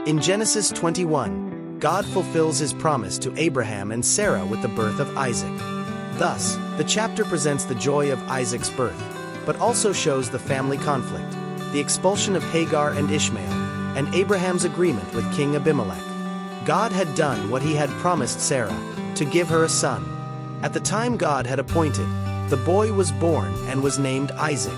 In Genesis 21, God fulfills his promise to Abraham and Sarah with the birth of Isaac. Thus, the chapter presents the joy of Isaac's birth, but also shows the family conflict, the expulsion of Hagar and Ishmael, and Abraham's agreement with King Abimelech. God had done what he had promised Sarah, to give her a son. At the time God had appointed, the boy was born and was named Isaac.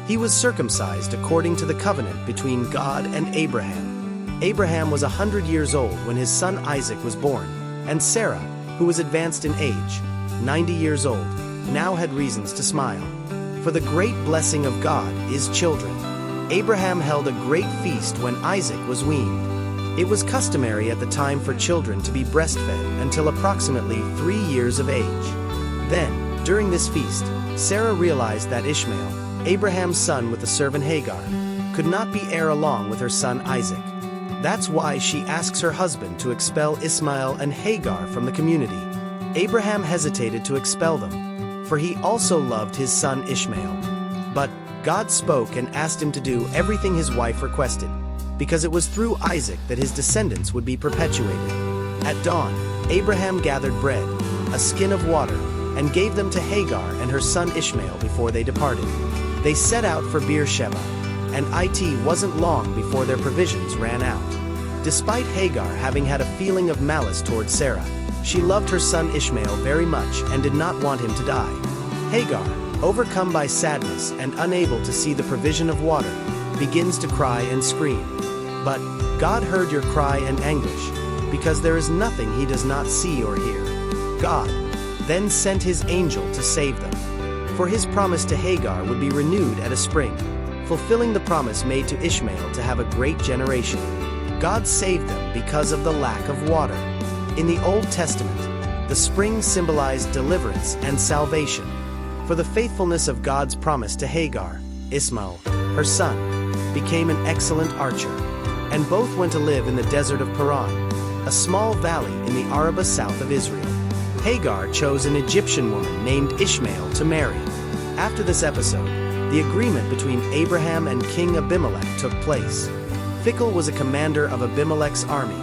He was circumcised according to the covenant between God and Abraham. Abraham was 100 years old when his son Isaac was born, and Sarah, who was advanced in age, 90 years old, now had reasons to smile. For the great blessing of God is children. Abraham held a great feast when Isaac was weaned. It was customary at the time for children to be breastfed until approximately 3 years of age. Then, during this feast, Sarah realized that Ishmael, Abraham's son with the servant Hagar, could not be heir along with her son Isaac. That's why she asks her husband to expel Ishmael and Hagar from the community. Abraham hesitated to expel them, for he also loved his son Ishmael. But God spoke and asked him to do everything his wife requested, because it was through Isaac that his descendants would be perpetuated. At dawn, Abraham gathered bread, a skin of water, and gave them to Hagar and her son Ishmael before they departed. They set out for Beersheba, and it wasn't long before their provisions ran out. Despite Hagar having had a feeling of malice toward Sarah, she loved her son Ishmael very much and did not want him to die. Hagar, overcome by sadness and unable to see the provision of water, begins to cry and scream. But God heard your cry and anguish, because there is nothing he does not see or hear. God then sent his angel to save them. For his promise to Hagar would be renewed at a spring, fulfilling the promise made to Ishmael to have a great generation. God saved them because of the lack of water. In the Old Testament, the spring symbolized deliverance and salvation. For the faithfulness of God's promise to Hagar, Ishmael, her son, became an excellent archer, and both went to live in the desert of Paran, a small valley in the Arabah south of Israel. Hagar chose an Egyptian woman named Ishmael to marry. After this episode, the agreement between Abraham and King Abimelech took place. Phicol was a commander of Abimelech's army,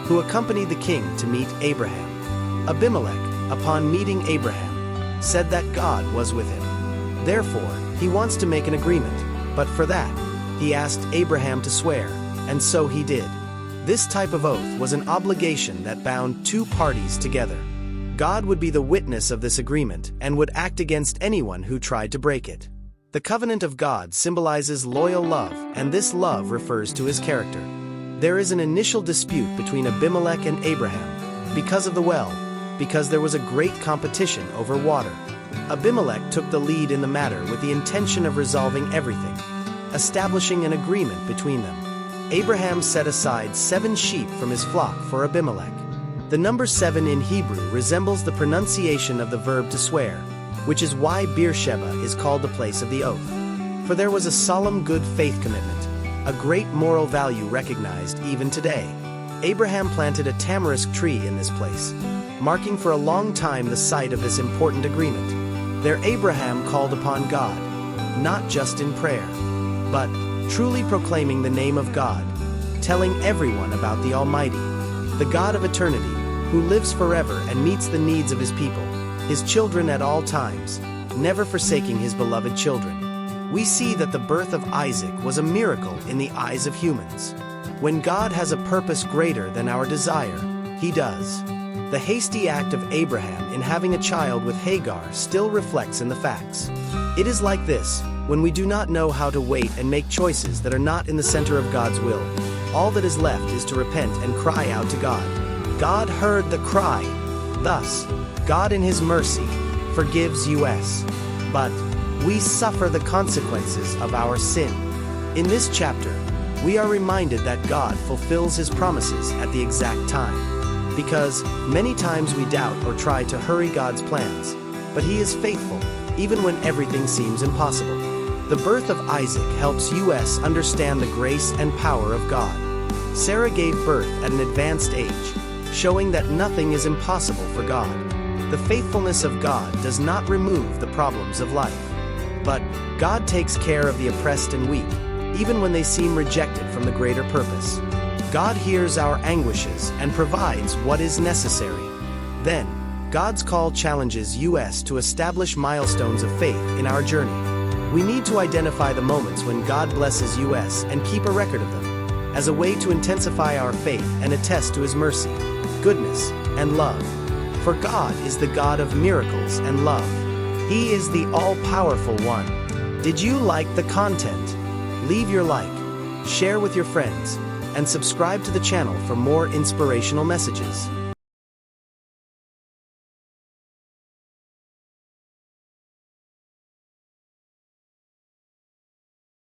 who accompanied the king to meet Abraham. Abimelech, upon meeting Abraham, said that God was with him. Therefore, he wants to make an agreement, but for that, he asked Abraham to swear, and so he did. This type of oath was an obligation that bound two parties together. God would be the witness of this agreement and would act against anyone who tried to break it. The covenant of God symbolizes loyal love, and this love refers to his character. There is an initial dispute between Abimelech and Abraham because of the well, because there was a great competition over water. Abimelech took the lead in the matter with the intention of resolving everything, establishing an agreement between them. Abraham set aside 7 sheep from his flock for Abimelech. The number 7 in Hebrew resembles the pronunciation of the verb to swear, which is why Beersheba is called the place of the oath. For there was a solemn good faith commitment, a great moral value recognized even today. Abraham planted a tamarisk tree in this place, marking for a long time the site of this important agreement. There Abraham called upon God, not just in prayer, but truly proclaiming the name of God, telling everyone about the Almighty, the God of eternity, who lives forever and meets the needs of his people, his children at all times, never forsaking his beloved children. We see that the birth of Isaac was a miracle in the eyes of humans. When God has a purpose greater than our desire, he does. The hasty act of Abraham in having a child with Hagar still reflects in the facts. It is like this, when we do not know how to wait and make choices that are not in the center of God's will. All that is left is to repent and cry out to God. God heard the cry. Thus, God in his mercy forgives us. But we suffer the consequences of our sin. In this chapter, we are reminded that God fulfills his promises at the exact time. Because many times we doubt or try to hurry God's plans, but he is faithful, even when everything seems impossible. The birth of Isaac helps us understand the grace and power of God. Sarah gave birth at an advanced age, showing that nothing is impossible for God. The faithfulness of God does not remove the problems of life. But God takes care of the oppressed and weak, even when they seem rejected from the greater purpose. God hears our anguishes and provides what is necessary. Then, God's call challenges us to establish milestones of faith in our journey. We need to identify the moments when God blesses us and keep a record of them, as a way to intensify our faith and attest to His mercy, goodness, and love. For God is the God of miracles and love. He is the all-powerful one. Did you like the content? Leave your like, share with your friends, and subscribe to the channel for more inspirational messages.